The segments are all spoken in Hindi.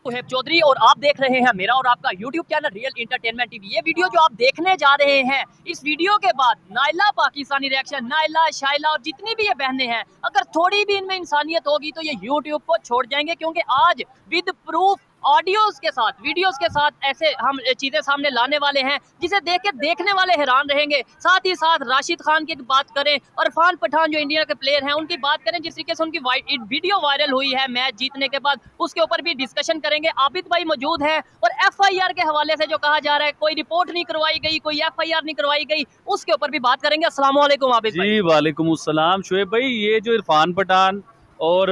सुहेब चौधरी और आप देख रहे हैं मेरा और आपका YouTube channel real entertainment TV. ये वीडियो जो आप देखने जा रहे हैं, इस वीडियो के बाद नाइला पाकिस्तानी रिएक्शन, नाइला, शाइला और जितनी भी ये बहनें हैं, अगर थोड़ी भी इनमें इंसानियत होगी तो ये YouTube को छोड़ जाएंगे, क्योंकि आज विद प्रूफ ऑडियोज के साथ, वीडियोस के साथ ऐसे हम चीजें सामने लाने वाले हैं जिसे देख के देखने वाले हैरान रहेंगे। साथ ही साथ राशिद खान की बात करें और इरफान पठान जो इंडिया के प्लेयर हैं उनकी बात करें, जिस तरीके से उनकी वीडियो वायरल हुई है मैच जीतने के बाद, उसके ऊपर भी डिस्कशन करेंगे। आबिद भाई मौजूद है और FIR के हवाले से जो कहा जा रहा है कोई रिपोर्ट नहीं करवाई गई, कोई FIR नहीं करवाई गई, उसके ऊपर भी बात करेंगे। अस्सलाम वालेकुम आबिद भाई। जी वालेकुम अस्सलाम शुएब भाई। ये जो इरफान पठान और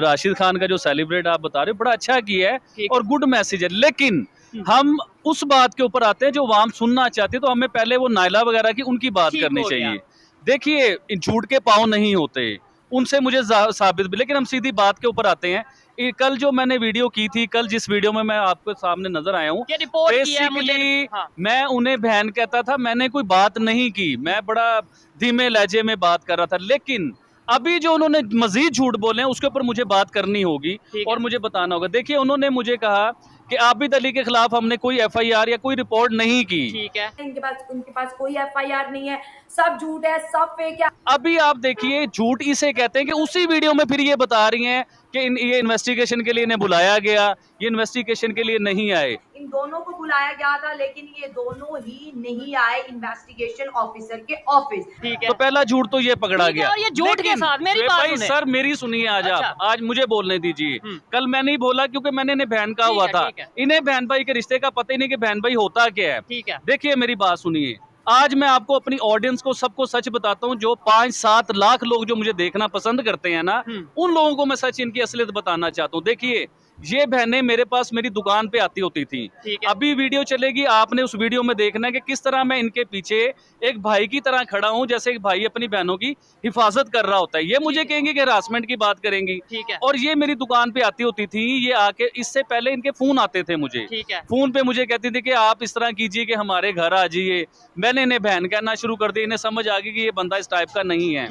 राशिद खान का जो सेलिब्रेट आप बता रहे हो, बड़ा अच्छा किया है और गुड मैसेज है, लेकिन हम उस बात के ऊपर आते हैं जो आवाम सुनना चाहती है। तो हमें पहले वो नाइला वगैरह की उनकी बात करनी चाहिए। देखिए, झूठ के पाँव नहीं होते, उनसे मुझे साबित भी, लेकिन हम सीधी बात के ऊपर आते हैं। कल जो मैंने वीडियो की थी, कल जिस वीडियो में मैं आपके सामने नजर आया हूँ, बेसिकली मैं उन्हें बहन कहता था, मैंने कोई बात नहीं की, मैं बड़ा धीमे लहजे में बात कर रहा था। लेकिन अभी जो उन्होंने मजीद झूठ बोले हैं उसके ऊपर मुझे बात करनी होगी और मुझे बताना होगा। देखिए, उन्होंने मुझे कहा कि आबिद अली के खिलाफ हमने कोई FIR या कोई रिपोर्ट नहीं की। ठीक है, उनके पास कोई FIR नहीं है, सब झूठ है, सब फेक है। अभी आप देखिए, झूठ इसे कहते हैं कि उसी वीडियो में फिर ये बता रही हैं कि ये इन्वेस्टिगेशन के लिए इन्हें बुलाया गया, ये इन्वेस्टिगेशन के लिए नहीं आए। इन दोनों को बुलाया गया था, लेकिन ये दोनों ही नहीं आए इन्वेस्टिगेशन ऑफिसर के ऑफिस। ठीक है, तो पहला झूठ तो ये पकड़ा गया। और ये झूठ के साथ मेरी बात भाई सर मेरी सुनिए, आज अच्छा। आप आज मुझे बोलने दीजिए। कल मैं नहीं बोला क्योंकि मैंने इन्हें बहन कहा हुआ था। इन्हें बहन भाई के रिश्ते का पता ही नहीं कि बहन भाई होता क्या है। ठीक है, देखिए मेरी बात सुनिए, आज मैं आपको अपनी ऑडियंस को सबको सच बताता हूँ। जो 5-7 लाख लोग जो मुझे देखना पसंद करते हैं ना, उन लोगों को मैं सच इनकी असलियत बताना चाहता हूँ। देखिए, ये बहनें मेरे पास मेरी दुकान पे आती होती थी। अभी वीडियो चलेगी, आपने उस वीडियो में देखना है कि किस तरह मैं इनके पीछे एक भाई की तरह खड़ा हूँ, जैसे एक भाई अपनी बहनों की हिफाजत कर रहा होता है। ये मुझे कहेंगे कि हरासमेंट की बात करेंगी। और ये मेरी दुकान पे आती होती थी। ये आके, इससे पहले इनके फोन आते थे मुझे, फोन पे मुझे कहती थी कि आप इस तरह कीजिए कि हमारे घर आ जाइए। मैंने इन्हें बहन कहना शुरू कर दिया। इन्हें समझ आ गई कि ये बंदा इस टाइप का नहीं है।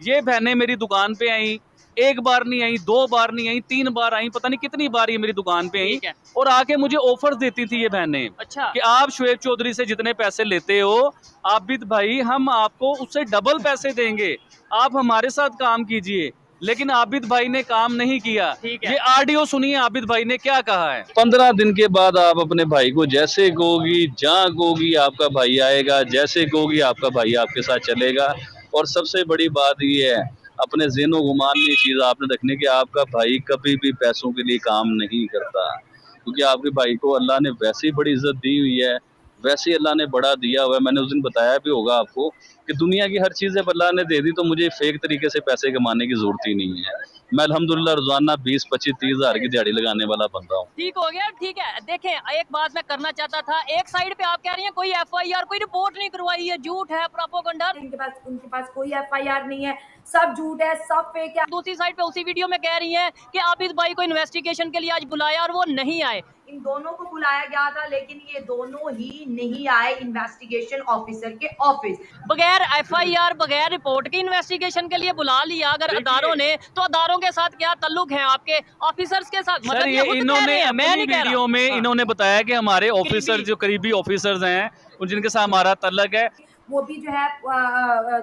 ये बहनें मेरी दुकान पे आई, एक बार नहीं आई, 2 बार नहीं आई, 3 बार आई, पता नहीं कितनी बार ये मेरी दुकान पे आई और आके मुझे ऑफर्स देती थी ये बहनें। अच्छा, कि आप शुएब चौधरी से जितने पैसे लेते हो आबिद भाई, हम आपको उससे डबल पैसे देंगे, आप हमारे साथ काम कीजिए। लेकिन आबिद भाई ने काम नहीं किया। ये ऑडियो सुनिए आबिद भाई ने क्या कहा है। 15 दिन के बाद आप अपने भाई को जैसे कहोगी, जहाँ कहोगी आपका भाई आएगा, जैसे कहोगी आपका भाई आपके साथ चलेगा। और सबसे बड़ी बात ये है, अपने ज़हनो गुमान में ये चीज़ आपने रखनी कि आपका भाई कभी भी पैसों के लिए काम नहीं करता, क्योंकि आपके भाई को अल्लाह ने वैसे ही बड़ी इज्जत दी हुई है, वैसे ही अल्लाह ने बड़ा दिया हुआ है। मैंने उस दिन बताया भी होगा आपको कि दुनिया की हर चीज़ जब अल्लाह ने दे दी तो मुझे फेक तरीके से पैसे कमाने की जरूरत ही नहीं है। मैं अल्हम्दुलिल्लाह रोजाना 20, 25, 30 हज़ार की दिहाड़ी लगाने वाला बंदा हूँ। ठीक हो गया, ठीक है। देखें, एक बात मैं करना चाहता था, एक साइड पे आप कह रही हैं कोई FIR, कोई रिपोर्ट नहीं करवाई है, झूठ है, प्रोपेगेंडा। उनके पास कोई FIR नहीं है, सब झूठ है, सब फेक है। दूसरी साइड पे उसी वीडियो में कह रही हैं कि आबिद भाई को इन्वेस्टिगेशन के लिए आज बुलाया और वो नहीं आए। इन दोनों को बुलाया गया था, लेकिन ये दोनों ही नहीं आए इन्वेस्टिगेशन ऑफिसर के ऑफिस। बगैर FIR, बगैर रिपोर्ट के इन्वेस्टिगेशन के लिए बुला लिया अगर अदारों ने, तो अदारों के साथ क्या ताल्लुक है आपके ऑफिसर्स के साथ? मतलब ये इन्होंने अपनी वीडियो में इन्होंने बताया कि हमारे ऑफिसर जो करीबी ऑफिसर्स हैं, जिनके साथ हमारा ताल्लुक है, वो भी जो है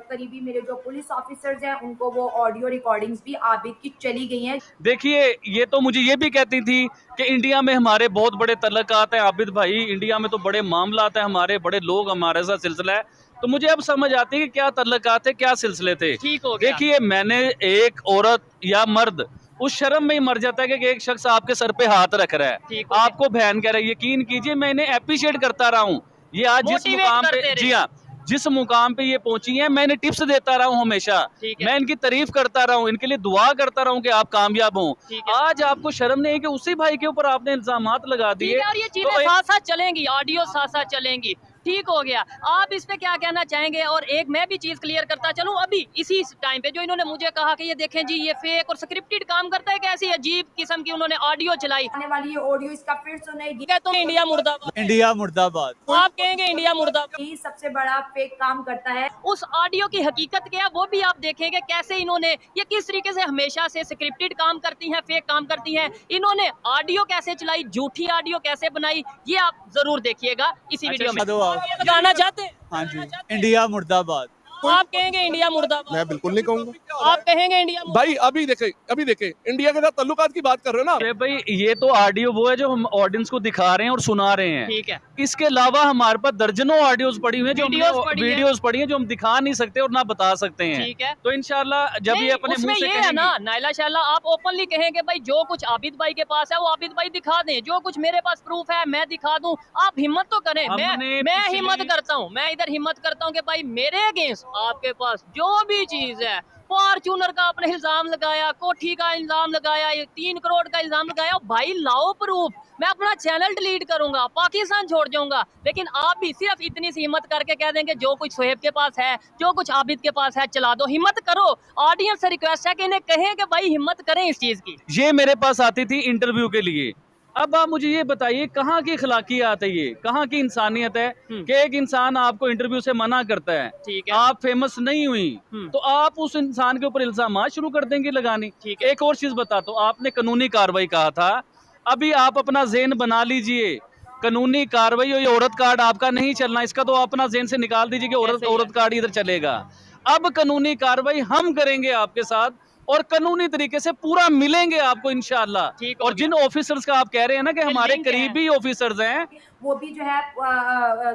करीबी मेरे जो पुलिस ऑफिसर्स हैं उनको वो ऑडियो रिकॉर्डिंग्स भी आबिद की चली गई हैं। देखिए, ये तो मुझे ये भी कहती थी कि इंडिया में हमारे बहुत बड़े तल्लुकात हैं आबिद भाई, इंडिया में तो बड़े मामलात हैं, हमारे बड़े लोग हमारे साथ सिलसिला है। तो मुझे अब समझ आती है कि क्या तल्लुकात है, क्या सिलसिले थे। देखिए, मैंने एक औरत या मर्द उस शर्म में ही मर जाता है कि एक शख्स आपके सर पे हाथ रख रहा है, आपको बहन कह रहा है। यकीन कीजिए, मैं इन्हें अप्रिशिएट करता रहा हूँ। ये आज जिस मुकाम पे, जी हाँ, जिस मुकाम पे ये पहुंची हैं, मैं इन्हें टिप्स देता रहा हूँ हमेशा, मैं इनकी तारीफ करता रहा हूँ, इनके लिए दुआ करता रहा हूँ कि आप कामयाब हों। आज आपको शर्म नहीं है कि उसी भाई के ऊपर आपने इल्जामात लगा दिए। और ये चीजें साथ साथ चलेंगी, ऑडियो साथ साथ चलेंगी। ठीक हो गया। आप इस पे क्या कहना चाहेंगे? और एक मैं भी चीज क्लियर करता चलूं, अभी इसी टाइम पे जो इन्होंने मुझे कहा कि ये देखें जी ये फेक और स्क्रिप्टेड काम करता है, कैसी अजीब किस्म की उन्होंने ऑडियो चलाई। आने वाली ये ऑडियो इसका फिर सुनेगी। कहते हो इंडिया मुर्दाबाद, इंडिया मुर्दाबाद। आप कहेंगे इंडिया मुर्दाबाद। यही सबसे बड़ा फेक काम करता है। उस ऑडियो की हकीकत क्या है वो भी आप देखेंगे, कैसे इन्होंने ये किस तरीके से हमेशा से स्क्रिप्टेड काम करती हैं, फेक काम करती हैं। इन्होंने ऑडियो कैसे चलाई, झूठी ऑडियो कैसे बनाई, ये आप जरूर देखिएगा इसी वीडियो में। दो आप। ये बताना चाहते हैं? हाँ जी, इंडिया मुर्दाबाद। आप कहेंगे इंडिया मुर्दाबाद, मैं बिल्कुल नहीं कहूंगा आप कहेंगे इंडिया भाई। अभी देखे इंडिया के साथ ताल्लुकात की बात कर रहे हो ना। अरे भाई ये तो ऑडियो वो है जो हम ऑडियंस को दिखा रहे हैं और सुना रहे हैं। ठीक है। इसके अलावा हमारे पास दर्जनों ऑडियोज पड़ी हुई हैं जो वीडियोस पड़ी हैं जो हम दिखा नहीं सकते और ना बता सकते हैं। ठीक है। तो इंशाल्लाह जब ये अपने उसमें मुंह से ये है ना नाइला शाला, आप ओपनली कहेंगे भाई जो कुछ आबिद भाई के पास है वो आबिद भाई दिखा दें, जो कुछ मेरे पास प्रूफ है मैं दिखा दूं। आप हिम्मत तो करें। मैं हिम्मत करता हूं, मैं इधर हिम्मत करता हूं कि भाई मेरे अगेंस्ट आपके पास जो भी चीज है, फॉर्च्यूनर का आपने इल्जाम लगाया, कोठी का इल्जाम लगाया, 3 करोड़ का इल्जाम लगाया, भाई लाओ प्रूफ। मैं अपना चैनल डिलीट करूंगा, पाकिस्तान छोड़ जाऊंगा। लेकिन आप भी सिर्फ इतनी सी हिम्मत करके कह देंगे जो कुछ सोहेब के पास है, जो कुछ आबिद के पास है चला दो। हिम्मत करो, ऑडियंस से रिक्वेस्ट है कि इन्हें कहें कि भाई हिम्मत करें इस चीज की। ये मेरे पास आती थी इंटरव्यू के लिए। अब आप मुझे ये बताइए कहाँ की अखलाकियात है, ये कहाँ की इंसानियत है कि एक इंसान आपको इंटरव्यू से मना करता है, ठीक है। आप फेमस नहीं हुई तो आप उस इंसान के ऊपर इल्जाम शुरू कर देंगे लगानी। ठीक है। एक और चीज बताता हूँ, आपने कानूनी कार्रवाई कहा था, अभी आप अपना ज़हन बना लीजिए, कानूनी कार्रवाई और ये औरत कार्ड आपका नहीं चलना, इसका तो अपना ज़हन से निकाल दीजिए कि औरत कार्ड इधर चलेगा। अब कानूनी कार्रवाई हम करेंगे आपके साथ और कानूनी तरीके से पूरा मिलेंगे आपको इंशाअल्लाह। और जिन ऑफिसर्स का आप कह रहे हैं ना कि हमारे करीबी ऑफिसर्स हैं, वो भी जो है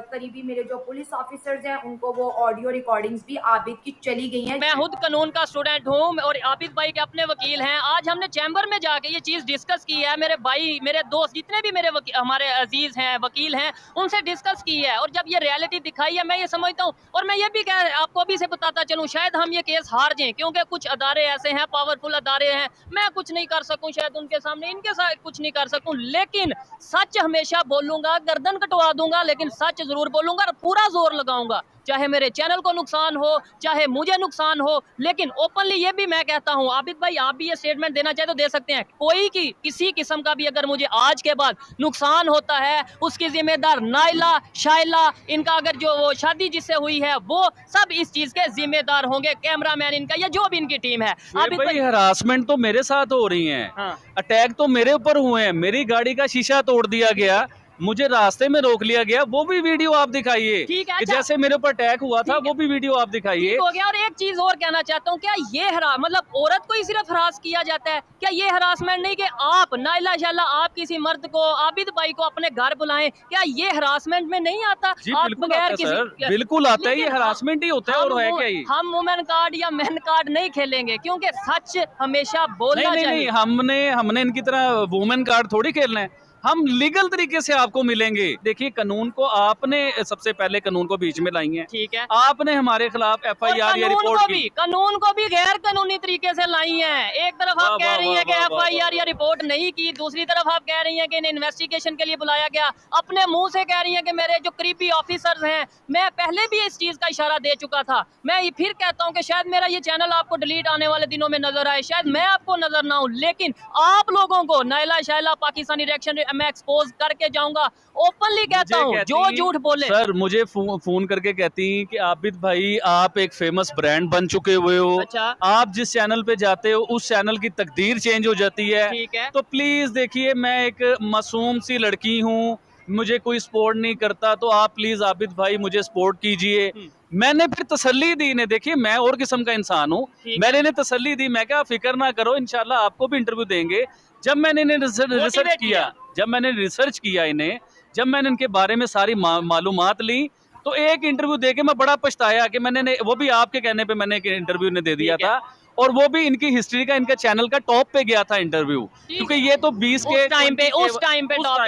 करीबी मेरे जो पुलिस ऑफिसर्स हैं उनको वो ऑडियो रिकॉर्डिंग्स भी आबिद की चली गई हैं। मैं खुद कानून का स्टूडेंट हूँ और आबिद भाई के अपने वकील हैं। आज हमने चैम्बर में जाके ये चीज डिस्कस की है, मेरे भाई मेरे दोस्त जितने भी मेरे हमारे अजीज हैं वकील हैं उनसे डिस्कस की है। और जब ये रियलिटी दिखाई है मैं ये समझता हूँ, और मैं ये भी आपको अभी से बताता चलूँ, शायद हम ये केस हार जाएं क्योंकि कुछ अदारे ऐसे हैं, पावरफुल अदारे हैं, मैं कुछ नहीं कर सकूँ शायद उनके सामने, इनके साथ कुछ नहीं कर सकूँ, लेकिन सच हमेशा बोलूंगा, गर्दन कटवा दूंगा लेकिन सच जरूर बोलूंगा और पूरा जोर लगाऊंगा, चाहे मेरे चैनल को नुकसान हो, चाहे मुझे नुकसान हो। लेकिन ओपनली ये भी मैं कहता हूं, आबिद भाई आप भी ये स्टेटमेंट देना चाहे तो दे सकते हैं, कोई की किसी किस्म का भी अगर मुझे आज के बाद नुकसान होता है उसकी जिम्मेदार नाइला, शाइला, इनका अगर जो वो शादी जिससे हुई है वो सब इस चीज के जिम्मेदार होंगे, कैमरामैन इनका या जो भी इनकी टीम है। आबिद भाई हरासमेंट तो मेरे साथ हो रही है। हाँ। अटैक तो मेरे ऊपर हुए हैं, मेरी गाड़ी का शीशा तोड़ दिया गया, मुझे रास्ते में रोक लिया गया, वो भी वीडियो आप दिखाइए। ठीक है, कि अच्छा। जैसे मेरे ऊपर अटैक हुआ था वो भी वीडियो आप दिखाइए। हो गया। और एक चीज और कहना चाहता हूँ, क्या ये मतलब औरत को ही सिर्फ हरास किया जाता है? क्या ये हरासमेंट नहीं कि आप नाइला शाला आप किसी मर्द को, आबिद भाई को अपने घर बुलाएं, क्या ये हरासमेंट में नहीं आता? जी आप बिल्कुल बगैर आता है किसी सर, बिल्कुल आता है, ये हरासमेंट ही होता है। और है क्या ये? हम वुमेन कार्ड या मैन कार्ड नहीं खेलेंगे क्योंकि सच हमेशा बोलना चाहिए। नहीं, हमने इनकी तरह वुमेन कार्ड थोड़ी खेलना है, हम लीगल तरीके से आपको मिलेंगे। देखिए कानून को आपने सबसे पहले कानून को बीच में लाई है, ठीक है, आपने हमारे खिलाफ एफआईआर या रिपोर्ट की, कानून को भी गैर कानूनी तरीके से लाई है। एक तरफ आप कह रही हैं कि एफआईआर या रिपोर्ट नहीं की, दूसरी तरफ आप कह रही हैं कि इन्हें इन्वेस्टिगेशन के लिए बुलाया गया, अपने मुंह से कह रही हैं कि मेरे जो करीबी ऑफिसर्स हैं, मैं पहले भी इस चीज का इशारा दे चुका था। मैं फिर कहता हूँ कि शायद मेरा ये चैनल आपको डिलीट आने वाले दिनों में नजर आए, शायद मैं आपको नजर ना हूँ, लेकिन आप लोगों को नाइला शाइला पाकिस्तानी रिएक्शन मैं एक्सपोज करके जाऊंगा। ओपनली कहता हूं, जो झूठ बोले। सर मुझे फोन करके कहती कि आबिद भाई आप एक फेमस ब्रांड बन चुके हुए हो, अच्छा। आप जिस चैनल पे जाते हो उस चैनल की तकदीर चेंज हो जाती है, ठीक है। तो प्लीज देखिए मैं एक मासूम सी लड़की हूँ, मुझे कोई सपोर्ट नहीं करता, तो आप प्लीज आबिद भाई मुझे सपोर्ट कीजिए। मैंने फिर तसल्ली दी इन्हें, देखिए मैं और किस्म का इंसान हूँ, मैंने इन्हें तसल्ली दी, मैं क्या फिक्र ना करो इंशाल्लाह आपको भी इंटरव्यू देंगे। जब मैंने इन्हें रिसर्च किया इन्हें, जब मैंने इनके बारे में सारी मालूमात ली, तो एक इंटरव्यू देके मैं बड़ा पछताया कि मैंने वो भी आपके कहने पे मैंने एक इंटरव्यू इन्हें दे दिया था, और वो भी इनकी हिस्ट्री का, इनका चैनल का टॉप पे गया था इंटरव्यू, क्योंकि ये तो 20 के उस टाइम पे टॉप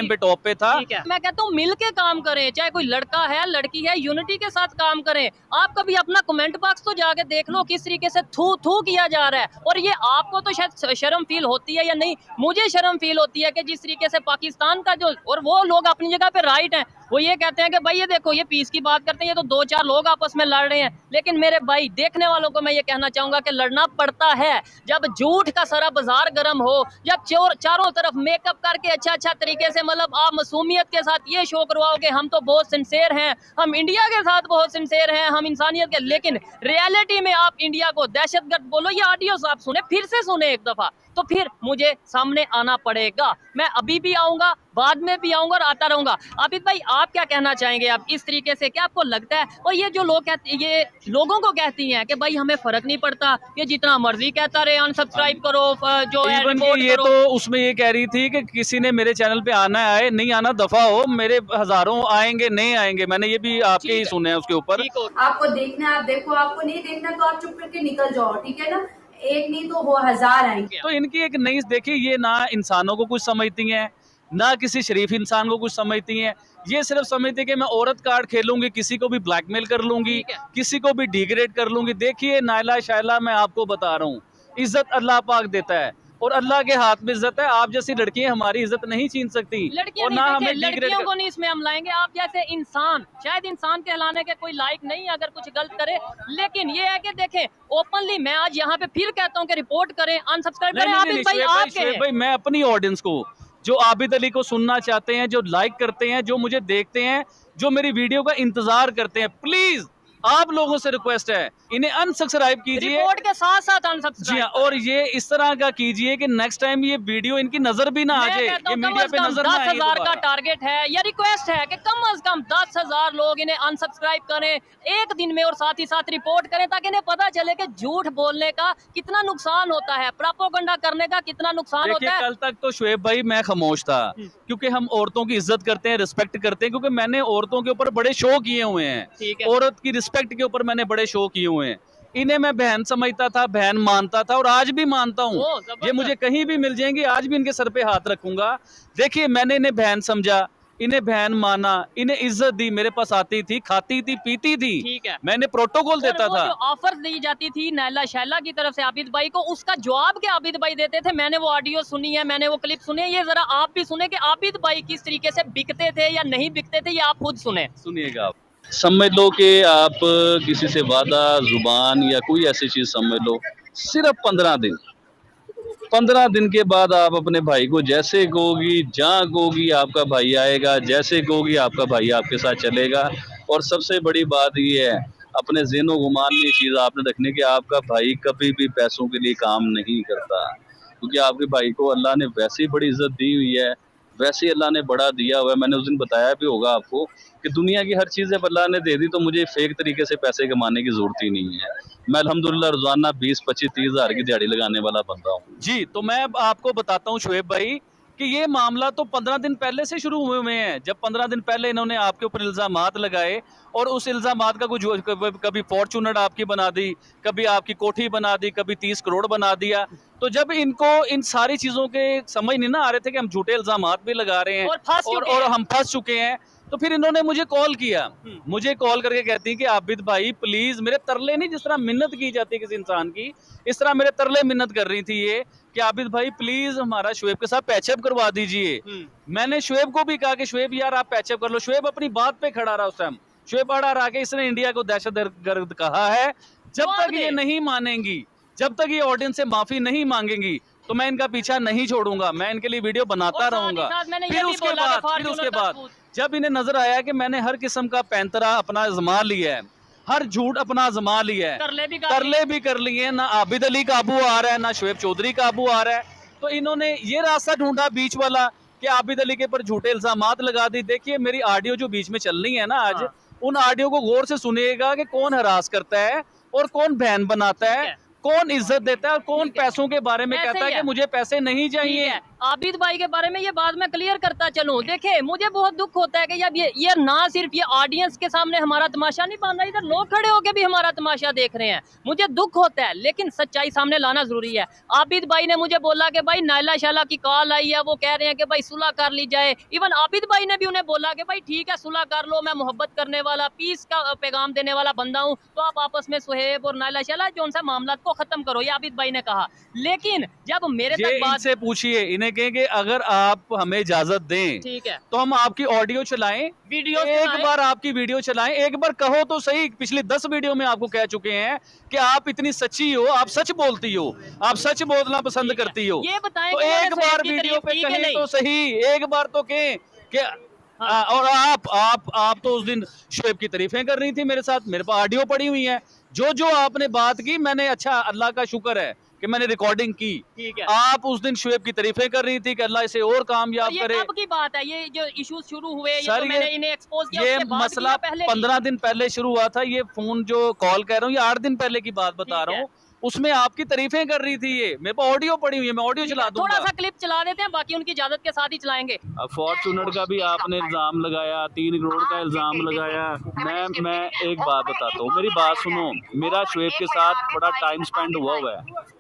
पे टॉप पे था। मैं कहता हूँ मिल के काम करें, चाहे कोई लड़का है लड़की है, यूनिटी के साथ काम करें। आप कभी अपना कमेंट बॉक्स तो जाके देख लो किस तरीके से थू किया जा रहा है, और ये आपको तो शायद शर्म फील होती है या नहीं, मुझे शर्म फील होती है कि जिस तरीके से पाकिस्तान का जो, और वो लोग अपनी जगह पे राइट है, वो ये कहते हैं कि भाई ये देखो ये पीस की बात करते हैं, ये तो 2-4 लोग आपस में लड़ रहे हैं। लेकिन मेरे भाई देखने वालों को मैं ये कहना चाहूंगा कि लड़ना पड़ता है जब झूठ का सारा बाजार गर्म हो, जब चारों तरफ मेकअप करके अच्छा तरीके से मतलब आप मासूमियत के साथ ये शो करवाओगे हम तो बहुत सिंसेयर हैं, हम इंडिया के साथ बहुत सिंसेयर हैं, हम इंसानियत के, लेकिन रियलिटी में आप इंडिया को दहशतगर्द बोलो। ये ऑडियोस आप सुने, फिर से सुने एक दफा, तो फिर मुझे सामने आना पड़ेगा। मैं अभी भी आऊंगा, बाद में भी आऊंगा और आता रहूंगा। आबिद भाई आप क्या कहना चाहेंगे आप इस तरीके से, क्या आपको लगता है और ये जो लोग कहते, ये लोगों को कहती हैं कि भाई हमें फर्क नहीं पड़ता, ये जितना मर्जी कहता रहे, अनसब्सक्राइब करो, जो है इवन रिपोर्ट ये करो। तो उसमें ये कह रही थी कि किसी ने मेरे चैनल पे आना आए, नहीं आना दफा हो, मेरे हजारों आएंगे नहीं आएंगे, मैंने ये भी आपके ही सुने हैं उसके ऊपर। ठीक हो, आपको देखना है आप देखो, आपको नहीं देखना तो आप चुप करके निकल जाओ, ठीक है ना। एक नहीं तो वो 1000 आएंगे। तो इनकी एक नई, देखिए ये ना इंसानों को कुछ समझती हैं, ना किसी शरीफ इंसान को कुछ समझती हैं। ये सिर्फ समझती है कि मैं औरत कार्ड खेलूंगी, किसी को भी ब्लैकमेल कर लूंगी, ठीक है। किसी को भी डिग्रेड कर लूंगी। देखिए नायला शायला, मैं आपको बता रहा हूँ, इज्जत अल्लाह पाक देता है और अल्लाह के हाथ में इज्जत है। आप जैसी लड़कियां हमारी इज्जत नहीं छीन सकती लड़कियां और नहीं, ना देखिए, हमें डिग्रेड लड़कियों को नहीं इसमें हम लाएंगे। आप जैसे इंसान, शायद इंसान कहलाने के कोई लायक नहीं अगर कुछ गलत करे, लेकिन ये है कि देखें ओपनली मैं आज यहाँ पे फिर कहता हूँ कि रिपोर्ट करें, अनसब्सक्राइब करें। आबिद भाई आप शुएब भाई, मैं अपनी ऑडियंस को, जो आबिद अली को सुनना चाहते हैं, जो लाइक करते हैं, जो मुझे देखते हैं, जो मेरी वीडियो का इंतजार करते हैं, प्लीज आप लोगों से रिक्वेस्ट है, इन्हें अनसब्सक्राइब कीजिए रिपोर्ट के साथ साथ जी अनसब्सक्राइब। हाँ, और ये इस तरह का कीजिए कि नेक्स्ट टाइम ये वीडियो इनकी नजर भी ना आ जाए, ये मीडिया पे नजर ना आए 10,000 का दोबारा। टारगेट है या रिक्वेस्ट है कि कम से कम 10,000 लोग इन्हें अनसब्सक्राइब करें एक दिन में और साथ ही साथ रिपोर्ट करें, ताकि इन्हें पता चले कि झूठ बोलने का कितना नुकसान होता है, प्रोपेगेंडा करने का कितना नुकसान देखिए होता है। कल तक तो शुएब भाई मैं खामोश था, क्योंकि हम औरतों की इज्जत करते हैं, रिस्पेक्ट करते हैं, क्योंकि मैंने औरतों के ऊपर बड़े शो किए हुए हैं, ठीक है। औरत की रिस्पेक्ट के ऊपर मैंने बड़े शो किए हुए हैं। इन्हें मैं बहन समझता था, बहन मानता था और आज भी मानता हूँ। ओ, जबरदस्त। ये मुझे कहीं भी मिल जाएंगे, आज भी इनके सर पे हाथ रखूंगा। देखिए मैंने इन्हें बहन समझा, इन्हें बहन माना, इन्हें इज्जत दी, मेरे पास आती थी, खाती थी, पीती थी, ठीक है। मैंने प्रोटोकॉल देता और वो था। जो ऑफर्स दी जाती थी नैला शैला की तरफ से आबिद भाई को, उसका जवाब क्या आबिद भाई देते थे? मैंने वो ऑडियो सुनी है, मैंने वो क्लिप सुनी है, ये जरा आप भी सुने कि आबिद भाई किस तरीके से बिकते थे या नहीं बिकते थे, ये आप खुद सुने। सुनिएगा आप, समझ लो कि आप किसी से वादा, जुबान या कोई ऐसी चीज समझ लो, सिर्फ 15 दिन के बाद आप अपने भाई को जैसे कहोगी, जहाँ कहोगी आपका भाई आएगा, जैसे कहोगी आपका भाई आपके साथ चलेगा। और सबसे बड़ी बात ये है, अपने ज़हन गुमान में ये चीज़ आपने रखनी कि आपका भाई कभी भी पैसों के लिए काम नहीं करता, क्योंकि आपके भाई को अल्लाह ने वैसे ही बड़ी इज्जत दी हुई है, वैसे ही अल्लाह ने बड़ा दिया हुआ है। मैंने उस दिन बताया भी होगा आपको कि दुनिया की हर चीज़ जब अल्लाह ने दे दी तो मुझे फेक तरीके से पैसे कमाने की ज़रूरत ही नहीं है। मैं अल्हम्दुलिल्लाह रोज़ाना 20, 25, 30 हज़ार की दिहाड़ी लगाने वाला बंदा हूँ जी। तो मैं अब आपको बताता हूँ शुएब भाई कि ये मामला तो 15 दिन पहले से शुरू हुए हुए हैं। जब 15 दिन पहले इन्होंने आपके ऊपर इल्ज़ामात लगाए और उस इल्ज़ामात का कुछ कभी फॉर्चूनर आपकी बना दी, कभी आपकी कोठी बना दी, कभी 30 करोड़ बना दिया। तो जब इनको इन सारी चीज़ों के समझ नहीं ना आ रहे थे कि हम झूठे इल्ज़ामात भी लगा रहे हैं और फंस चुके और हैं। हम फंस चुके हैं, तो फिर इन्होंने मुझे कॉल किया, मुझे कॉल करके कहती हैं कि आबिद भाई प्लीज, मेरे तरले नहीं, जिस तरह मिन्नत की जाती है किसी इंसान की, इस तरह मेरे तरले मिन्नत कर रही थी ये कि आबिद भाई प्लीज हमारा शुएब के साथ पैचअप करवा दीजिए। मैंने शुएब को भी कहा कि शुएब यार आप पैचअप कर लो। शुएब अपनी बात पे खड़ा रहा उस टाइम, शुएब अड़ा रहा कि इसने इंडिया को दहशतगर्द कहा है। जब तक ये नहीं मानेंगी, जब तक ये ऑडियंस से माफी नहीं मांगेंगी, तो मैं इनका पीछा नहीं छोड़ूंगा, मैं इनके लिए वीडियो बनाता रहूंगा। फिर उसके बाद जब इन्हें नजर आया कि मैंने हर किस्म का पैंतरा अपना आजमा लिया है, हर झूठ अपना आजमा लिया है, तरले भी कर लिए हैं, ना आबिद अली काबू आ रहा है, ना शुएब चौधरी काबू आ रहा है, तो इन्होंने ये रास्ता ढूंढा बीच वाला कि आबिद अली के ऊपर झूठे इल्जामात लगा दी। देखिए मेरी ऑडियो जो बीच में चल रही है ना आज, उन ऑडियो को गौर से सुनिएगा कि कौन हरास करता है और कौन बहन बनाता है, कौन इज्जत देता है और कौन पैसों के बारे में कहता है कि मुझे पैसे नहीं चाहिए। आबिद भाई के बारे में ये बात मैं क्लियर करता चलूं, देखिए मुझे बहुत दुख होता है कि यार ये ना सिर्फ ये ऑडियंस के सामने हमारा तमाशा नहीं बन रहा, इधर लोग खड़े होके भी हमारा तमाशा देख रहे हैं। मुझे दुख होता है, लेकिन सच्चाई सामने लाना जरूरी है। आबिद भाई ने मुझे बोला कि भाई नायला शाला की कॉल आई है, वो कह रहे हैं कि भाई सुलह कर ली जाए। इवन आबिद भाई ने भी उन्हें बोला कि भाई ठीक है सुलह कर लो, मैं मोहब्बत करने वाला, पीस का पैगाम देने वाला बंदा हूँ, तो आप आपस में सुहेब और नायला शाला जो उनसे मामला को खत्म करो, ये आबिद भाई ने कहा। लेकिन जब मेरे तक बात से पूछिए, इन्हें देखें कि अगर आप हमें इजाजत दें ठीक है, तो हम आपकी ऑडियो चलाएं, वीडियो एक बार आपकी वीडियो चलाएं, एक बार कहो तो सही। पिछली 10 वीडियो में आपको कह चुके हैं कि आप इतनी सच्ची हो, आप सच बोलती हो, आप सच बोलना पसंद करती हो। ये बताएं तो कि मैंने एक शोएब बार की वीडियो तारीफ पे की कि कहें नहीं? तो सही, एक बार तो कहें कि हाँ। और आप तो उस दिन शोएब की तारीफें कर रही थी मेरे साथ, मेरे पास ऑडियो पड़ी हुई है। जो जो आपने बात की मैंने, अच्छा अल्लाह का शुक्र है कि मैंने रिकॉर्डिंग की। ठीक है। आप उस दिन शोएब की तारीफें कर रही थी कि अल्लाह इसे और और कामयाब ये करे। कब की बात है? ये जो इश्यूज शुरू हुए, ये सर तो मैंने इन्हें एक्सपोज किया ये उसके बाद की मसला या पहले की? 15 दिन पहले शुरू हुआ था। ये फोन जो कॉल कह रहा हूँ ये 8 दिन पहले की बात बता ठीक रहा है। हूँ। उसमें आपकी तारीफें कर रही थी। ये मेरे पास ऑडियो पड़ी हुई है, मैं ऑडियो ठीक चला है, थोड़ा दूंगा। सा क्लिप चला देते हैं, बाकी उनकी इजाजत के साथ ही चलाएंगे। अब फॉर्चूनर का भी आपने इल्जाम लगाया, 3 करोड़ का इल्जाम लगाया। मैं एक बात बताता हूँ, मेरी बात सुनो। मेरा शोएब के साथ बड़ा टाइम स्पेंड हुआ है।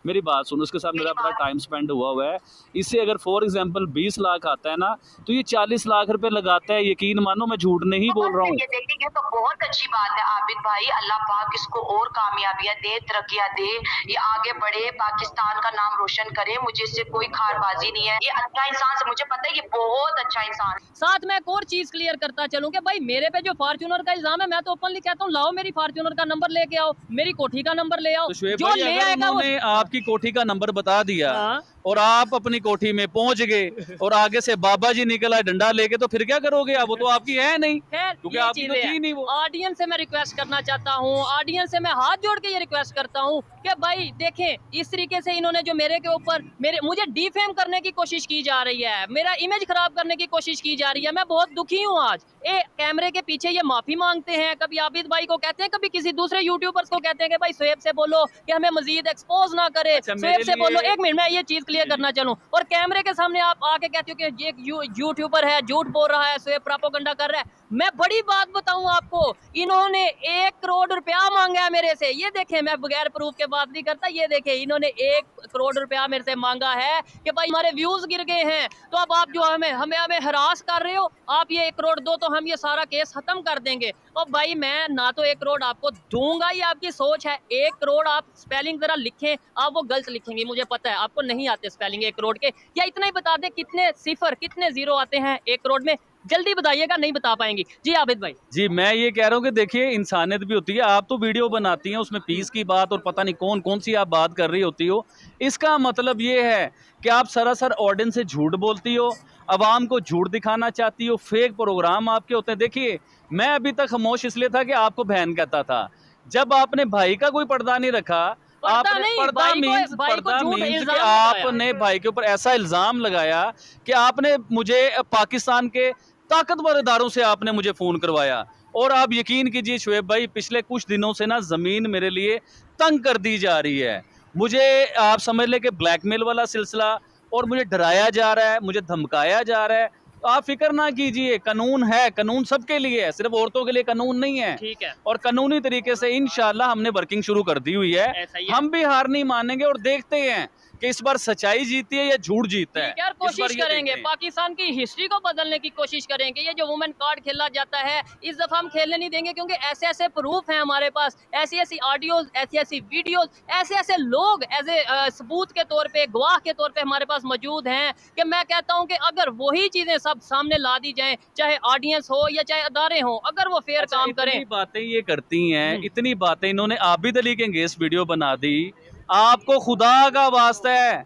मेरी बात सुनो, उसके साथ मेरा बड़ा टाइम स्पेंड हुआ है। इससे अगर फॉर एग्जांपल 20 लाख आता है ना, तो ये 40 लाख रुपए लगाता है। यकीन मानो, मैं झूठ नहीं बोल रहा हूँ। ये देखेंगे तो बहुत अच्छी बात है आबिद भाई। अल्लाह पाक इसको और कामयाबियां दे, तरक्कियां दे, ये आगे बढ़े, पाकिस्तान का नाम रोशन करे। मुझे इससे कोई खारबाजी नहीं है। ये अच्छा इंसान से, मुझे पता है ये बहुत अच्छा इंसान है। साथ में एक और चीज क्लियर करता चलूं कि भाई मेरे पे जो फॉर्च्यूनर का इल्जाम है, मैं तो ओपनली कहता हूँ लाओ मेरी फॉर्च्यूनर का नंबर लेके आओ, मेरी कोठी का नंबर ले आओ, तो शोएब जो भाई, ले अगर आएगा वो। उन्होंने आपकी कोठी का नंबर बता दिया हाँ। और आप अपनी कोठी में पहुंच गए और आगे से बाबा जी निकल आए डंडा लेके, तो फिर क्या करोगे आप? वो तो आपकी है नहीं, खैर क्योंकि ये आपकी तो चीजें थी हैं। नहीं वो। ऑडियंस से मैं रिक्वेस्ट करना चाहता हूँ, ऑडियंस से मैं हाथ जोड़ के ये रिक्वेस्ट करता हूँ कि भाई देखें, इस तरीके से इन्होंने जो मेरे के ऊपर मुझे डिफेम करने की कोशिश की जा रही है, मेरा इमेज खराब करने की कोशिश की जा रही है। मैं बहुत दुखी हूँ आज। कैमरे के पीछे ये माफी मांगते हैं, कभी आबिद भाई को कहते हैं, कभी किसी दूसरे यूट्यूबर्स को कहते हैं कि भाई शोएब से बोलो कि हमें मजीद एक्सपोज ना करे। अच्छा, शोएब मेरे से बोलो, लिए- एक मिनट मैं ये चीज क्लियर करना चलूं, और कैमरे के सामने आप आके कहते हो कि ये यूट्यूबर है, झूठ बोल रहा है, शोएब प्रोपेगेंडा कर रहा है। मैं बड़ी बात बताऊं आपको, इन्होंने 1 करोड़ रुपया मांगा है मेरे से। ये देखें, मैं बगैर प्रूफ के बात नहीं करता। ये देखें, इन्होंने 1 करोड़ रुपया मेरे से मांगा है कि भाई हमारे व्यूज गिर गए हैं, तो अब आप जो हमें हरास कर रहे हो, आप ये 1 करोड़ दो तो हम ये सारा केस खत्म कर देंगे। और भाई मैं ना तो 1 करोड़ आपको दूंगा, ये आपकी सोच है। 1 करोड़ आप स्पेलिंग जरा लिखें, आप वो गलत लिखेंगे, मुझे पता है आपको नहीं आते स्पेलिंग 1 करोड़ के। या इतना ही बता दें कितने सिफर कितने जीरो आते हैं 1 करोड़ में, जल्दी बताइएगा, नहीं बता पाएंगी। जी आबिद भाई। जी, मैं ये कह रहा हूँ कि देखिए, इंसानियत भी होती है। आप तो वीडियो बनाती हैं, उसमें पीस की बात और पता नहीं कौन कौन सी आप बात कर रही होती हो। इसका मतलब ये है कि आप सरासर ऑडियंस से झूठ बोलती हो, अवाम को झूठ दिखाना चाहती हो, फेक प्रोग्राम आपके होते हैं। देखिए, मैं अभी तक खामोश इसलिए था कि आपको बहन कहता था। जब आपने भाई का कोई पर्दा नहीं रखा, पर्दा नहीं, पर्दा भाई को मीन्स झूठ कि इल्जाम लगाया। आपने भाई के ऊपर ऐसा इल्जाम लगाया कि आपने मुझे पाकिस्तान के ताकतवर इदारों से आपने मुझे फोन करवाया। और आप यकीन कीजिए शोएब भाई, पिछले कुछ दिनों से ना जमीन मेरे लिए तंग कर दी जा रही है। मुझे आप समझ ले कि ब्लैकमेल वाला सिलसिला, और मुझे डराया जा रहा है, मुझे धमकाया जा रहा है। तो आप फिक्र ना कीजिए, कानून है, कानून सबके लिए है, सिर्फ औरतों के लिए कानून नहीं है। ठीक है, और कानूनी तरीके से इंशाल्लाह हमने वर्किंग शुरू कर दी हुई है। ऐसा ही है। हम भी हार नहीं मानेंगे और देखते हैं कि इस बार सच्चाई जीती है या झूठ जीतता है। ठीक है, और इस बार कोशिश ये करेंगे, देखते हैं। पाकिस्तान की हिस्ट्री को बदलने की कोशिश करेंगे। ये जो वुमेन कार्ड खेला जाता है, इस दफा हम खेलने नहीं देंगे, क्योंकि ऐसे ऐसे प्रूफ हैं हमारे पास, ऐसी ऐसी ऑडियोज, ऐसी ऐसी वीडियोज, ऐसे ऐसे लोग एज ए सबूत के तौर पे, गवाह के तौर पे हमारे पास मौजूद हैं, कि मैं कहता हूं कि अगर वही चीजें सब सामने ला दी जाएं, चाहे ऑडियंस हो या चाहे अदारे हो, अगर वो फेयर अच्छा, काम करें। इतनी बातें ये करती हैं, इतनी बातें इन्होंने आबिद अली के अगेंस्ट वीडियो बना दी। आपको खुदा का वास्ता है,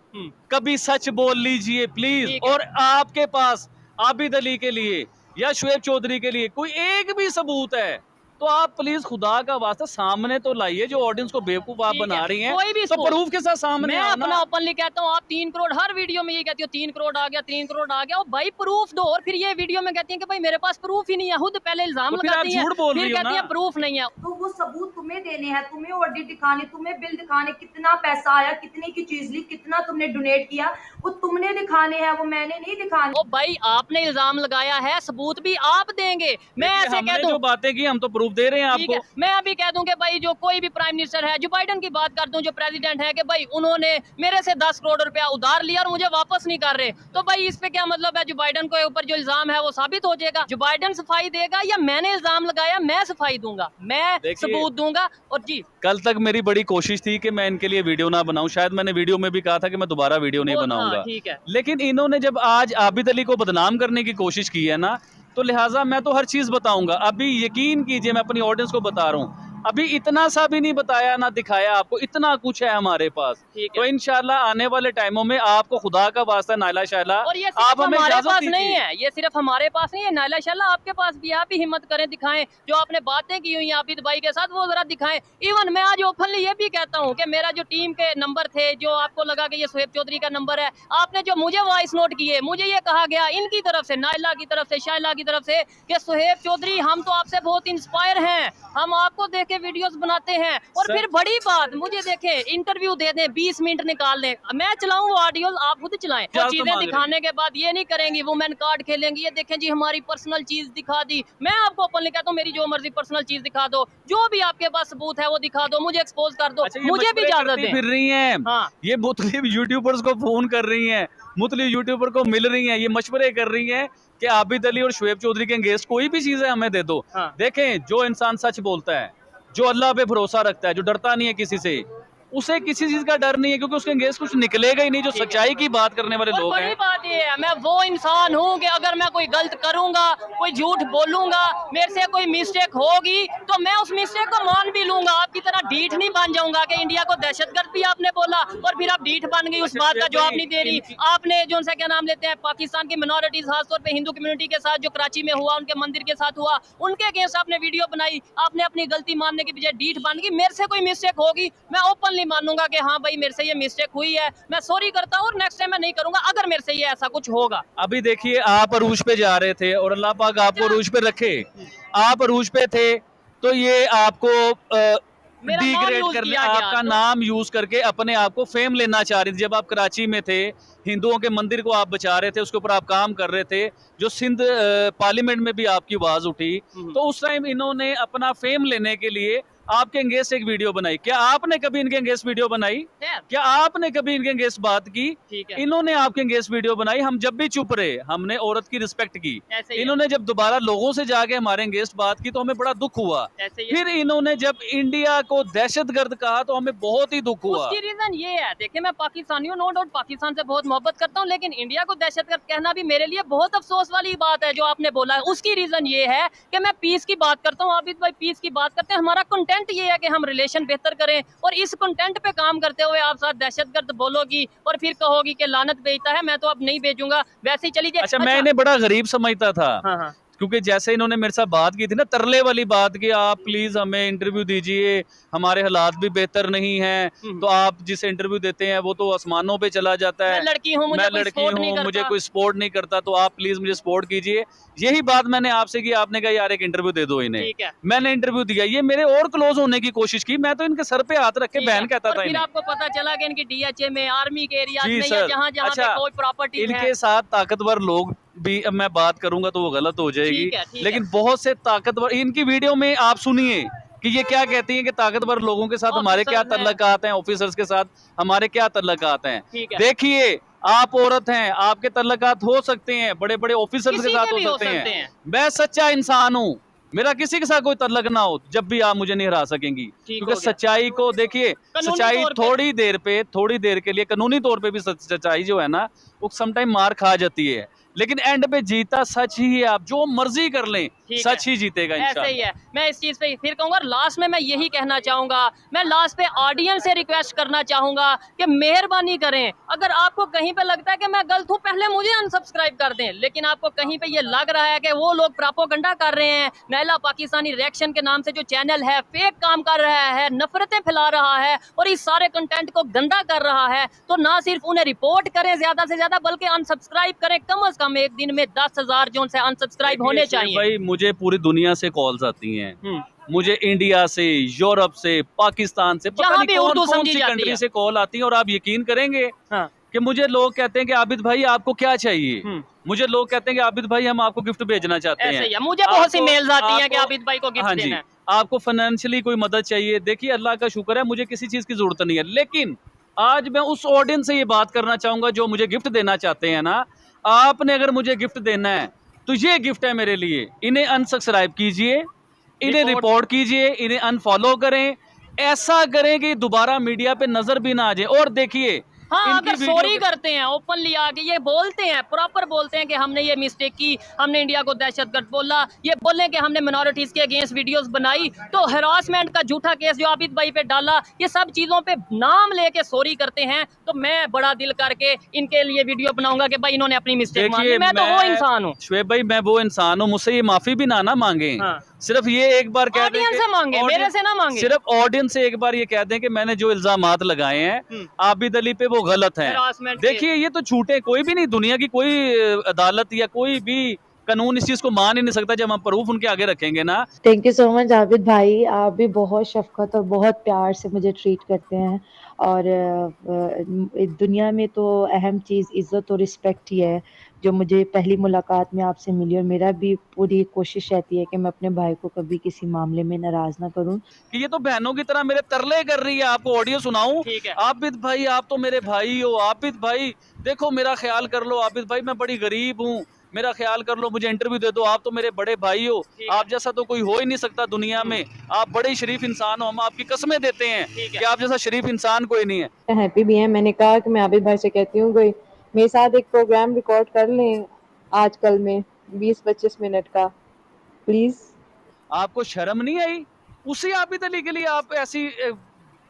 कभी सच बोल लीजिए प्लीज। ठीक है। और आपके पास आबिद अली के लिए या शोएब चौधरी के लिए कोई एक भी सबूत है तो आप प्लीज खुदा का वास्ता सामने तो लाइए। जो ऑडियंस को बेवकूफ आप ठीक बना है, रही हैं, कोई भी तो सबूत। प्रूफ के साथ सामने मैं आओ अपना ना। ओपनली कहता हूँ, आप 3 करोड़ हर वीडियो में ये कहती हो 3 करोड़ आ गया, 3 करोड़ आ गया, और भाई प्रूफ दो। और फिर ये वीडियो में कहती हैं कि भाई मेरे पास प्रूफ ही नहीं है, खुद पहले इल्जाम तो फिर आप लगाती हैं, झूठ बोल फिर रही हो कहती ना। हैं प्रूफ नहीं है। तो वो सबूत तुम्हें देने हैं, तुम्हें ऑडिट दिखाने, तुम्हें बिल दिखाने, कितना पैसा आया, कितने की चीज ली, कितना तुमने डोनेट किया, वो तुमने दिखाने हैं, वो मैंने नहीं दिखाने। ओ भाई, आपने इल्जाम लगाया है, सबूत भी आप देंगे। मैं देखिए, ऐसे हमने कह दूं, जो बातें की हम तो प्रूफ दे रहे हैं ठीक आपको। है, मैं अभी कह दूं कि भाई जो कोई भी प्राइम मिनिस्टर है, जो बाइडन की बात कर दूं, जो प्रेसिडेंट है, कि भाई उन्होंने मेरे से 10 करोड़ रुपया उधार लिया और मुझे वापस नहीं कर रहे, तो भाई इस पे क्या मतलब है? जो बाइडन के ऊपर जो इल्जाम है वो साबित हो जाएगा। जो बाइडन सफाई देगा या मैंने इल्जाम लगाया, मैं सफाई दूंगा, मैं देखिए, सबूत दूंगा। और जी कल तक मेरी बड़ी कोशिश थी कि मैं इनके लिए वीडियो ना बनाऊं, शायद मैंने वीडियो में भी कहा था कि मैं दोबारा वीडियो नहीं हाँ, बनाऊंगा, ठीक है। लेकिन इन्होंने जब आज आबिद अली को बदनाम करने की कोशिश की है ना, तो लिहाजा मैं तो हर चीज बताऊंगा। अभी यकीन कीजिए, मैं अपनी ऑडियंस को बता रहा हूँ, अभी इतना सा भी नहीं बताया ना दिखाया आपको, इतना कुछ है हमारे पास। ठीक है। तो इंशाल्लाह आने वाले टाइमों में आपको खुदा का वास्ता नाइला शाइला, और ये आप सिर्फ हमें हमारे इजाजत पास दीजिए। नहीं है, ये सिर्फ हमारे पास नहीं है, नाइला शाला आपके पास भी। आप भी हिम्मत करें, दिखाएं जो आपने बातें की हुई आबिद भाई के साथ, वो जरा दिखाएं। इवन मैं आज ओपनली ये भी कहता हूं कि मेरा जो टीम के नंबर थे, जो आपको लगा कि ये सुहेब चौधरी का नंबर है, आपने जो मुझे वॉइस नोट किए, मुझे ये कहा गया इनकी तरफ से, नाइला की तरफ से, शाइला की तरफ से, कि सुहेब चौधरी हम तो आपसे बहुत इंस्पायर हैं, हम आपको देख के वीडियोस बनाते हैं। और फिर बड़ी बात, मुझे देखें, इंटरव्यू दे दें, 20 मिनट निकाल लें, मैं चलाऊं ऑडियो, आप खुद चलाएं। वो चीजें दिखाने के बाद ये नहीं करेंगी वुमेन कार्ड खेलेंगी, ये देखें जी हमारी पर्सनल चीज दिखा दी। मैं आपको ओपनली कहता हूँ, मेरी जो मर्जी पर्सनल चीज दिखा दो, जो भी आपके पास सबूत है वो दिखा दो, मुझे एक्सपोज कर दो। अच्छा, ये मुझे भी मशवरे इजाजत करती दें। फिर रही हैं, हाँ। ये मुख्तलिफ यूट्यूबर्स को फोन कर रही हैं, मुख्तलिफ यूट्यूबर को मिल रही हैं, ये मशवरे कर रही हैं कि आबिद अली और शुएब चौधरी के अगेंस्ट कोई भी चीज है हमें दे दो। हाँ। देखें, जो इंसान सच बोलता है, जो अल्लाह पे भरोसा रखता है, जो डरता नहीं है किसी से, उसे किसी चीज का डर नहीं है, क्योंकि उसके अगेंस्ट कुछ निकलेगा ही नहीं। जो सच्चाई की बात करने वाले और लोग बड़ी हैं, बात ये है, मैं वो इंसान हूँ कि अगर मैं कोई गलत करूंगा, कोई झूठ बोलूंगा, मेरे से कोई मिस्टेक होगी, तो मैं उस मिस्टेक को मान भी लूंगा। आपकी तरह डीठ नहीं बन जाऊंगा कि इंडिया को दहशतगर्द भी आपने बोला और फिर आप डीठ बन गई, उस बात का जवाब नहीं दे रही। आपने जो उनसे क्या नाम लेते हैं, पाकिस्तान की मिनोरिटीज, खासतौर पे हिंदू कम्युनिटी के साथ जो कराची में हुआ, उनके मंदिर के साथ हुआ, उनके अगेंस्ट आपने वीडियो बनाई, आपने अपनी गलती मानने की बजाय डीठ बन गई। मेरे से कोई मिस्टेक होगी, मैं ओपनली मानूंगा कि हाँ भाई मेरे से ये मिस्टेक हुई है, मैं सॉरी करता हूँ और नेक्स्ट टाइम मैं नहीं करूंगा अगर मेरे से ये ऐसा कुछ होगा। अभी देखिए, आप अरूज पे जा रहे थे और अल्लाह पाक आपको अरूज पे रखे, आप अरूज पे थे तो ये आपको मेरा नाम डिग्रेड यूज करने, किया गया, आपका तो- नाम यूज करके अपने आप को फेम लेना चाह रहे थे। जब आप कराची में थे, हिंदुओं के मंदिर को आप बचा रहे थे, उसके ऊपर आप काम कर रहे थे, जो सिंध पार्लियामेंट में भी आपकी आवाज उठी, तो उस टाइम इन्होंने अपना फेम लेने के लिए आपके अंगेस्ट एक वीडियो बनाई। क्या आपने कभी इनके अंगेस्ट वीडियो बनाई? खैर, क्या आपने कभी इनके अंगेस्ट बात की? ठीक है, इन्होंने आपके अंगेस्ट वीडियो बनाई, हम जब भी चुप रहे, हमने औरत की रिस्पेक्ट की। ऐसे ही है, इन्होंने जब दोबारा लोगों से जाके हमारे अंगेस्ट बात की तो हमें बड़ा दुख हुआ। ऐसे ही है। फिर इन्होंने जब इंडिया को दहशतगर्द कहा तो हमें बहुत ही दुख हुआ। उसकी रीजन ये है, देखिए मैं पाकिस्तानी हूँ, नो डाउट पाकिस्तान से बहुत मोहब्बत करता हूँ, लेकिन इंडिया को दहशतगर्द कहना भी मेरे लिए बहुत अफसोस वाली बात है जो आपने बोला है। उसकी रीजन ये है कि मैं पीस की बात करता हूँ, आबिद भाई पीस की बात करते हैं, हमारा कंटेंट ये है कि हम रिलेशन बेहतर करें, और इस कंटेंट पे काम करते हुए आप साथ दहशतगर्द बोलोगी और फिर कहोगी कि लानत भेजता है, मैं तो अब नहीं भेजूंगा, वैसे ही चली जाए। अच्छा, मैं इन्हें बड़ा गरीब समझता था, हाँ हाँ, क्योंकि जैसे इन्होंने मेरे साथ बात की थी ना, तरले वाली बात की, आप प्लीज हमें इंटरव्यू दीजिए, हमारे हालात भी बेहतर नहीं हैं, तो आप जिस इंटरव्यू देते हैं वो तो आसमानों पे चला जाता है, मैं लड़की हूँ, मैं लड़की हूँ, मुझे कोई सपोर्ट नहीं करता, तो आप प्लीज मुझे सपोर्ट कीजिए। यही बात मैंने आपसे की, आपने कहा यार एक इंटरव्यू दे दो इन्हें, ठीक है, मैंने इंटरव्यू दिया, ये मेरे और क्लोज होने की कोशिश की, मैं तो इनके सर पे हाथ रख के ठीक है। बहन कहता और था फिर इन्हें। आपको पता चला कि इनकी डीएचए में, आर्मी के एरिया जी में, सर। जहाँ जहाँ अच्छा, पे कोई प्रॉपर्टी है। इनके साथ ताकतवर लोग भी, अब मैं बात करूंगा तो वो गलत हो जाएगी, ठीक है, ठीक लेकिन बहुत से ताकतवर, इनकी वीडियो में आप सुनिए कि ये क्या कहती हैं कि ताकतवर लोगों के साथ हमारे क्या ऑफिसर्स हैं। तल्लकात हैं, ऑफिसर्स के साथ हमारे क्या तल्लकात हैं। ठीक है, देखिए, आप औरत हैं, आपके तल्लकात हो सकते हैं, बड़े बड़े ऑफिसर्स के किसी साथ के हो भी हो सकते सकते हैं, हैं। मैं सच्चा इंसान हूँ, मेरा किसी के साथ कोई तल्लक ना हो, जब भी आप मुझे नहीं हरा सकेंगी, ठीक क्योंकि हो गया। सच्चाई को देखिए, कानूनी सच्चाई तौर पे- थोड़ी देर के लिए, कानूनी तौर पे भी सच्चाई जो है ना वो समटाइम मार खा जाती है, लेकिन एंड पे जीता सच ही है। आप जो मर्जी कर लें, ठीक सच है। ही जीतेगा ऐसे ही इंशाल्लाह। है, मैं इस चीज पे फिर कहूंगा, लास्ट में मैं यही कहना चाहूंगा, मैं लास्ट पे ऑडियंस से रिक्वेस्ट करना चाहूंगा कि मेहरबानी करें, अगर आपको कहीं पे लगता है कि मैं गलत हूं, पहले मुझे अनसब्सक्राइब कर दें, लेकिन आपको कहीं पे ये लग रहा है कि वो लोग प्रोपेगेंडा कर रहे हैं, नाइला पाकिस्तानी रिएक्शन के नाम से जो चैनल है फेक काम कर रहा है, नफरतें फैला रहा है और इस सारे कंटेंट को गंदा कर रहा है, तो ना सिर्फ उन्हें रिपोर्ट करें ज्यादा से ज्यादा, बल्कि अनसब्सक्राइब करें, कम से कम एक दिन में 10,000 जो उनसे अनसब्सक्राइब होने देखिए, चाहिए। भाई मुझे पूरी दुनिया से कॉल्स आती हैं, मुझे इंडिया से, यूरोप से, पाकिस्तान से, पता जहाँ नहीं भी कौन उर्दू कौन समझी सी जाती कंट्री है। से कॉल आती है, और आप यकीन करेंगे हाँ, कि मुझे लोग कहते हैं कि आबिद भाई आपको क्या चाहिए, मुझे लोग कहते हैं कि आबिद भाई हम आपको गिफ्ट भेजना चाहते ऐसे हैं। ही है, मुझे बहुत सी आपको- मेल्स आती हैं कि आपको- आबिद भाई को गिफ्ट हाँ जी, देना है। आपको फाइनेंशियली कोई मदद चाहिए, देखिए अल्लाह का शुक्र है मुझे किसी चीज़ की ज़रूरत नहीं है। लेकिन आज मैं उस ऑडियंस से ये बात करना चाहूँगा जो मुझे गिफ्ट देना चाहते हैं ना, आपने अगर मुझे गिफ्ट देना है तो ये गिफ्ट है मेरे लिए। इन्हें अनसब्सक्राइब कीजिए, इन्हें रिपोर्ट कीजिए, इन्हें अनफॉलो करें, ऐसा करें कि दोबारा मीडिया पे नजर भी ना आ जाए। और देखिए हाँ, इनकी अगर वीडियो सॉरी करते हैं ओपनली आके, ये बोलते हैं, प्रॉपर बोलते हैं कि हमने ये मिस्टेक की, हमने इंडिया को दहशतगर्द बोला, ये बोलें कि हमने मिनॉरिटीज के अगेंस्ट वीडियोस बनाई, तो हरासमेंट का झूठा केस जो आबिद भाई पे डाला, ये सब चीजों पे नाम लेके सॉरी करते हैं, तो मैं बड़ा दिल करके इनके लिए वीडियो बनाऊंगा कि भाई इन्होंने अपनी मिस्टेक मान ली। मैं तो वो इंसान हूँ शुएब भाई, मैं वो इंसान हूँ, मुझसे ये माफी भी ना मांगे। हाँ। सिर्फ ये एक बार कह दें ऑडियंस से मांगे, मेरे से ना मांगे। सिर्फ ऑडियंस से एक बार ये कह दें कि मैंने जो इल्जामात लगाए हैं आबिद अली पे वो गलत है। देखिए ये तो झूठे, कोई भी नहीं, दुनिया की कोई अदालत या कोई भी कानून इस चीज को मान ही नहीं सकता जब हम प्रूफ उनके आगे रखेंगे ना। Thank you so much Abid भाई, आप भी बहुत शफकत और बहुत प्यार से मुझे ट्रीट करते हैं। और दुनिया में तो अहम चीज़ इज़्ज़त और रिस्पेक्ट ही है, जो मुझे पहली मुलाकात में आपसे मिली। और मेरा भी पूरी कोशिश रहती है कि मैं अपने भाई को कभी किसी मामले में नाराज़ ना करूं। कि ये तो बहनों की तरह मेरे तरले कर रही है। आपको ऑडियो सुनाऊं? ठीक है। आबिद भाई आप तो मेरे भाई हो, आबिद भाई देखो मेरा ख्याल कर लो, आबिद भाई मैं बड़ी गरीब हूँ, मेरा ख्याल कर लो, मुझे इंटरव्यू दे दो, आप तो मेरे बड़े भाई हो, आप जैसा तो कोई हो ही नहीं सकता दुनिया में, आप बड़े ही शरीफ इंसान हो, हम आपकी कसमें देते हैं कि आप जैसा शरीफ इंसान कोई नहीं है। हैप्पी भी है। मैंने कहा कि मैं आबिद भाई से कहती हूँ कोई मेरे साथ एक प्रोग्राम रिकॉर्ड कर लें आजकल में 20-25 मिनट का, प्लीज। आपको शर्म नहीं आई? उसी आबिद अली के लिए आप ऐसी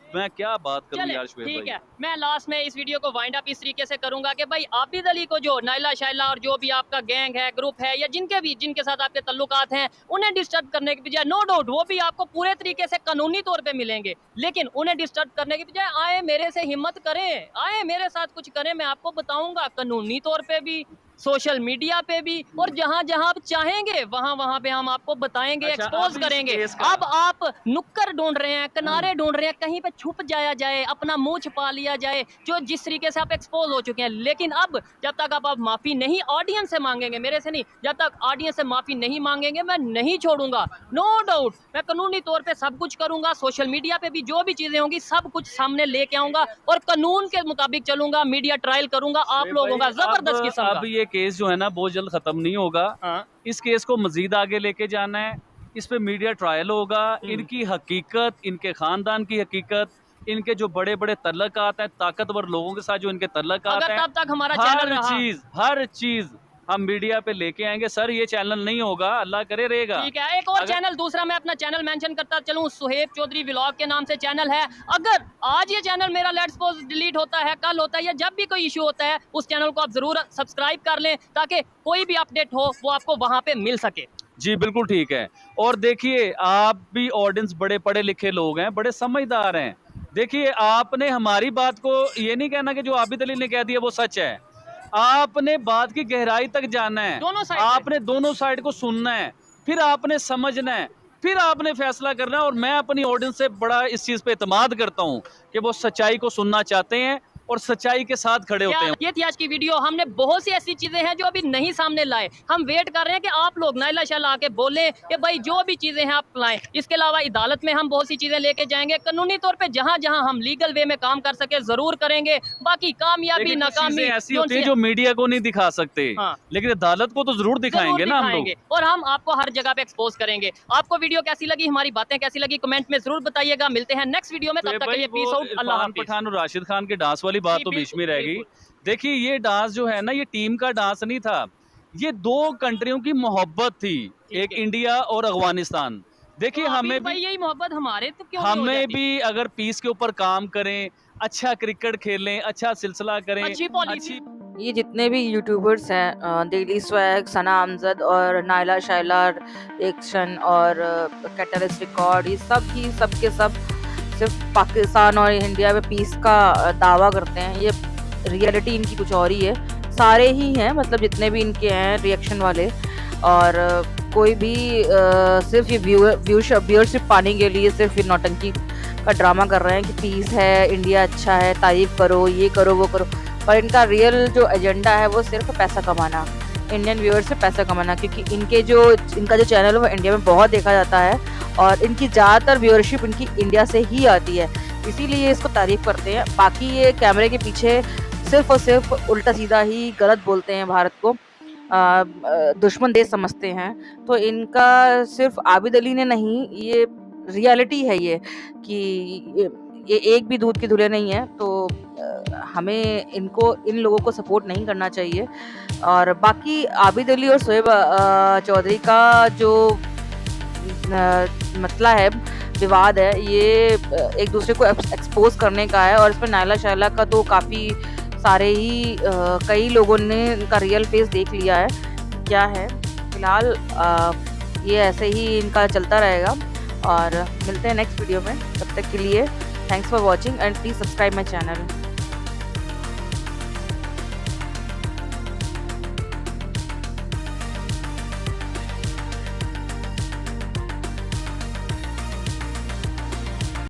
मैं क्या बात करूं चले, यार शुएब ठीक भाई। है, मैं लास्ट में इस वीडियो को वाइंड अप इस तरीके से करूंगा कि भाई आबिद अली को जो नाइला शाइला और जो भी आपका गैंग है, ग्रुप है, या जिनके साथ आपके तल्लुकात हैं, उन्हें डिस्टर्ब करने की बजाय, नो डाउट वो भी आपको पूरे तरीके से कानूनी तौर पे मिलेंगे, लेकिन उन्हें डिस्टर्ब करने की बजाय आए मेरे से हिम्मत करें, आए मेरे साथ कुछ करें, मैं आपको बताऊंगा कानूनी तौर पे भी, सोशल मीडिया पे भी, और जहां जहां आप चाहेंगे वहां पे हम आपको बताएंगे, अच्छा, एक्सपोज अब इस करेंगे। केस का- अब आप नुक्कर ढूंढ रहे हैं, किनारे ढूंढ रहे हैं, कहीं पे छुप जाया जाए, अपना मुंह छुपा लिया जाए, जो जिस तरीके से आप एक्सपोज हो चुके हैं। लेकिन अब जब तक आप माफी नहीं ऑडियंस से मांगेंगे, मेरे से नहीं, जब तक ऑडियंस से माफी नहीं मांगेंगे मैं नहीं छोड़ूंगा। नो डाउट मैं कानूनी तौर पे सब कुछ करूंगा, सोशल मीडिया पे भी जो भी चीजें होंगी सब कुछ सामने लेके आऊंगा और कानून के मुताबिक चलूंगा, मीडिया ट्रायल करूंगा आप लोगों का जबरदस्त किस्म का। अब ये केस जो है ना बहुत जल्द खत्म नहीं होगा। हाँ। इस केस को मजीद आगे लेके जाना है, इस पे मीडिया ट्रायल होगा, इनकी हकीकत, इनके खानदान की हकीकत, इनके जो बड़े बड़े तल्लुकात हैं ताकतवर लोगों के साथ जो इनके तल्लुकात अगर हैं, तब तक हमारा चैनल रहा, हर चीज हम मीडिया पे लेके आएंगे। सर ये चैनल नहीं होगा, अल्लाह करे रहेगा। ठीक है, एक और चैनल दूसरा मैं अपना चैनल मेंशन करता चलूं, सुहेब चौधरी व्लॉग के नाम से चैनल है। अगर आज ये चैनल मेरा लेट्स सपोज डिलीट होता है, कल होता है, या जब भी कोई इशू होता है, उस चैनल को आप जरूर सब्सक्राइब कर लें ताकि कोई भी अपडेट हो वो आपको वहां पे मिल सके। जी बिल्कुल ठीक है। और देखिए आप भी ऑडियंस बड़े पढ़े लिखे लोग हैं, बड़े समझदार हैं। देखिए आपने हमारी बात को ये नहीं कहना कि जो आबिद अली ने कह दिया वो सच है, आपने बात की गहराई तक जाना है, दोनों साइड आपने दोनों साइड को सुनना है, फिर आपने समझना है, फिर आपने फैसला करना है। और मैं अपनी ऑडियंस से बड़ा इस चीज पे एतमाद करता हूँ कि वो सच्चाई को सुनना चाहते हैं और सच्चाई के साथ खड़े होते हैं। ये थी आज की वीडियो। हमने बहुत सी ऐसी चीजें हैं जो अभी नहीं सामने लाए, हम वेट कर रहे हैं कि आप लोग नाइला शाइला आके बोले कि भाई जो भी चीजें हैं आप लाएं। इसके अलावा अदालत में हम बहुत सी चीजें लेके जाएंगे, कानूनी तौर पे जहां जहां हम लीगल वे में काम कर सके जरूर करेंगे। बाकी कामयाबी नाकामी ऐसी होती है जो मीडिया को नहीं दिखा सकते, हाँ। लेकिन अदालत को तो जरूर दिखाएंगे ना हम लोग, और हम आपको हर जगह पे एक्सपोज करेंगे। आपको वीडियो कैसी लगी, हमारी बातें कैसी लगी, कमेंट में जरूर बताइएगा। मिलते हैं नेक्स्ट वीडियो में, तब तक के लिए पीस आउट, अल्लाह इरफान हाफिज। पठान और राशिद खान के डांस वाली बात जी, तो बीच में बिल्कुल, रहेगी। बिल्कुल। देखिए ये डांस जो है ना, ये टीम का डांस नहीं था, ये दो कंट्रियों की मोहब्बत थी, एक है। इंडिया और अफगानिस्तान। देखिए तो हमें भाई भी, यही मोहब्बत हमारे तो क्यों नहीं हो हमें जाती? भी अगर पीस के ऊपर काम करें, अच्छा क्रिकेट खेलें, अच्छा सिलसिला करें, अच्छी पॉलिसी, ये जितने भी यूट्यूबर्स हैं, डेली स्वैग, सना अमजद और नाइला शाइला रिएक्शन और कैटलिस्ट रिकॉर्ड, ये सब ही सब के सब सिर्फ पाकिस्तान और इंडिया में पीस का दावा करते हैं। ये रियलिटी इनकी कुछ और ही है, सारे ही हैं, मतलब जितने भी इनके हैं रिएक्शन वाले। और कोई भी सिर्फ ये व्यूअरशिप पाने के लिए सिर्फ ये नौटंकी का ड्रामा कर रहे हैं कि पीस है, इंडिया अच्छा है, तारीफ करो, ये करो, वो करो। पर इनका रियल जो एजेंडा है वो सिर्फ पैसा कमाना, इंडियन व्यूअर्स से पैसा कमाना, क्योंकि इनका जो चैनल है वो इंडिया में बहुत देखा जाता है और इनकी ज़्यादातर व्यूअरशिप इनकी इंडिया से ही आती है, इसीलिए इसको तारीफ़ करते हैं। बाकी ये कैमरे के पीछे सिर्फ़ और सिर्फ़ उल्टा सीधा ही गलत बोलते हैं, भारत को दुश्मन देश समझते हैं। तो इनका सिर्फ़ आबिद अली ने नहीं, ये रियलिटी है ये कि ये एक भी दूध के धुले नहीं है। तो हमें इन लोगों को सपोर्ट नहीं करना चाहिए। और बाकी आबिद अली और शोएब चौधरी का जो मसला है, विवाद है, ये एक दूसरे को एक्सपोज करने का है। और इसमें नायला शायला का तो काफ़ी सारे ही कई लोगों ने इनका रियल फेस देख लिया है क्या है। फिलहाल ये ऐसे ही इनका चलता रहेगा और मिलते हैं नेक्स्ट वीडियो में। तब तक के लिए thanks for watching and please subscribe my channel.